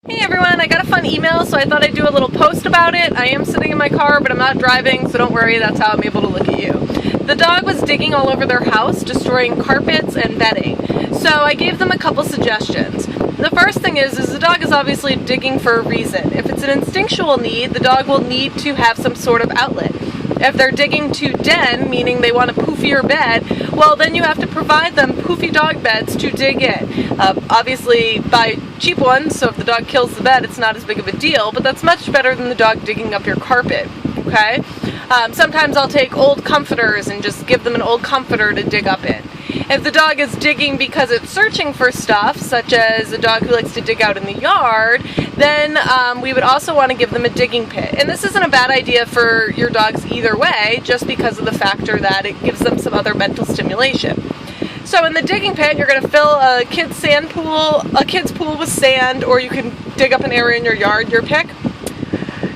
Hey everyone, I got a fun email, so I thought I'd do a little post about it. I am sitting in my car, but I'm not driving, so don't worry, that's how I'm able to look at you. The dog was digging all over their house, destroying carpets and bedding. So I gave them a couple suggestions. The first thing is the dog is obviously digging for a reason. If it's an instinctual need, the dog will need to have some sort of outlet. If they're digging to den, meaning they want a poofier bed, well then you have to provide them poofy dog beds to dig in. Obviously buy cheap ones, so if the dog kills the bed it's not as big of a deal, but that's much better than the dog digging up your carpet, okay? Sometimes I'll take old comforters and just give them an old comforter to dig up in. If the dog is digging because it's searching for stuff, such as a dog who likes to dig out in the yard, then we would also want to give them a digging pit. And this isn't a bad idea for your dogs either way, just because of the factor that it gives them some other mental stimulation. So in the digging pit, you're going to fill a kid's pool with sand, or you can dig up an area in your yard, your pick,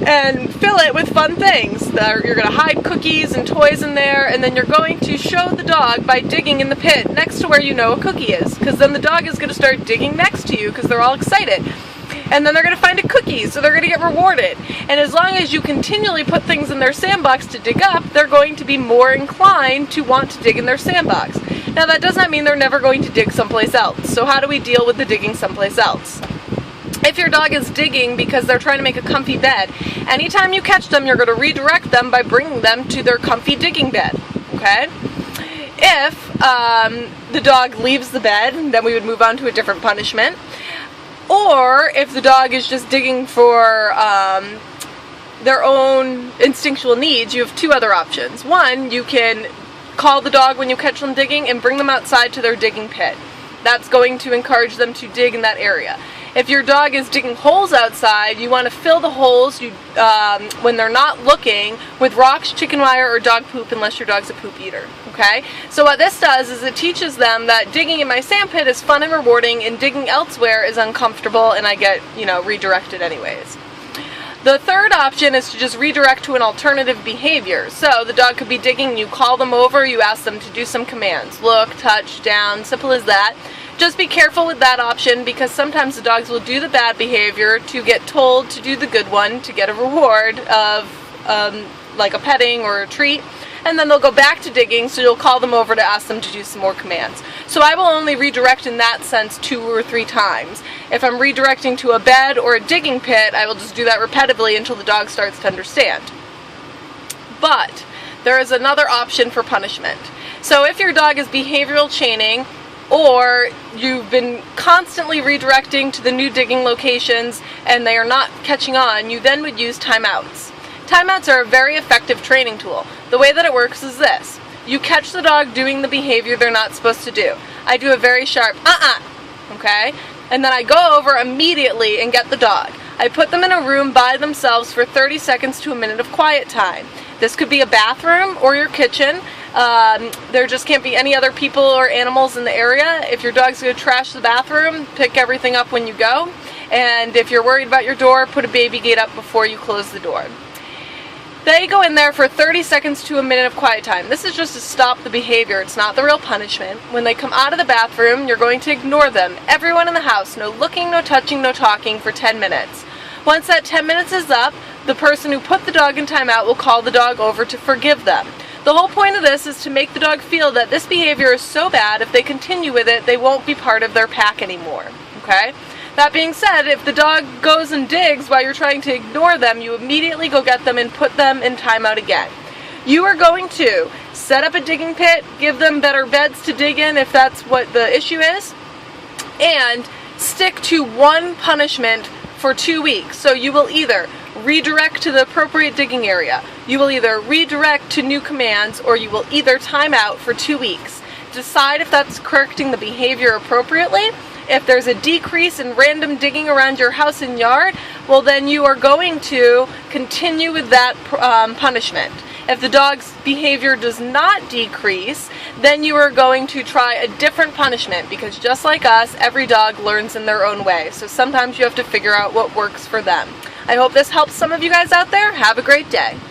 and fill it with fun things. You're going to hide cookies and toys in there, and then you're going to show the dog by digging in the pit next to where you know a cookie is, because then the dog is going to start digging next to you because they're all excited. And then they're going to find a cookie, so they're going to get rewarded. And as long as you continually put things in their sandbox to dig up, they're going to be more inclined to want to dig in their sandbox. Now that does not mean they're never going to dig someplace else. So how do we deal with the digging someplace else? If your dog is digging because they're trying to make a comfy bed, anytime you catch them, you're going to redirect them by bringing them to their comfy digging bed, okay? If the dog leaves the bed, then we would move on to a different punishment. Or if the dog is just digging for their own instinctual needs, you have two other options. One, you can call the dog when you catch them digging and bring them outside to their digging pit. That's going to encourage them to dig in that area. If your dog is digging holes outside, you want to fill the holes when they're not looking with rocks, chicken wire, or dog poop, unless your dog's a poop eater. Okay? So what this does is it teaches them that digging in my sandpit is fun and rewarding, and digging elsewhere is uncomfortable, and I get, redirected anyways. The third option is to just redirect to an alternative behavior. So the dog could be digging, you call them over, you ask them to do some commands. Look, touch, down, simple as that. Just be careful with that option, because sometimes the dogs will do the bad behavior to get told to do the good one to get a reward of like a petting or a treat, and then they'll go back to digging, so you'll call them over to ask them to do some more commands. So I will only redirect in that sense 2 or 3 times. If I'm redirecting to a bed or a digging pit, I will just do that repetitively until the dog starts to understand. But there is another option for punishment. So if your dog is behavioral chaining, or you've been constantly redirecting to the new digging locations and they are not catching on, you then would use timeouts. Timeouts are a very effective training tool. The way that it works is this. You catch the dog doing the behavior they're not supposed to do. I do a very sharp okay? And then I go over immediately and get the dog. I put them in a room by themselves for 30 seconds to a minute of quiet time. This could be a bathroom or your kitchen. There just can't be any other people or animals in the area. If your dog's going to trash the bathroom, pick everything up when you go. And if you're worried about your door, put a baby gate up before you close the door. They go in there for 30 seconds to a minute of quiet time. This is just to stop the behavior. It's not the real punishment. When they come out of the bathroom, you're going to ignore them. Everyone in the house, no looking, no touching, no talking for 10 minutes. Once that 10 minutes is up, the person who put the dog in timeout will call the dog over to forgive them. The whole point of this is to make the dog feel that this behavior is so bad, if they continue with it, they won't be part of their pack anymore. Okay? That being said, if the dog goes and digs while you're trying to ignore them, you immediately go get them and put them in timeout again. You are going to set up a digging pit, give them better beds to dig in if that's what the issue is, and stick to one punishment for 2 weeks. So you will either redirect to the appropriate digging area, you will either redirect to new commands, or you will either time out for 2 weeks. Decide if that's correcting the behavior appropriately. If there's a decrease in random digging around your house and yard, well then you are going to continue with that punishment. If the dog's behavior does not decrease, then you are going to try a different punishment, because just like us, every dog learns in their own way. So sometimes you have to figure out what works for them. I hope this helps some of you guys out there. Have a great day.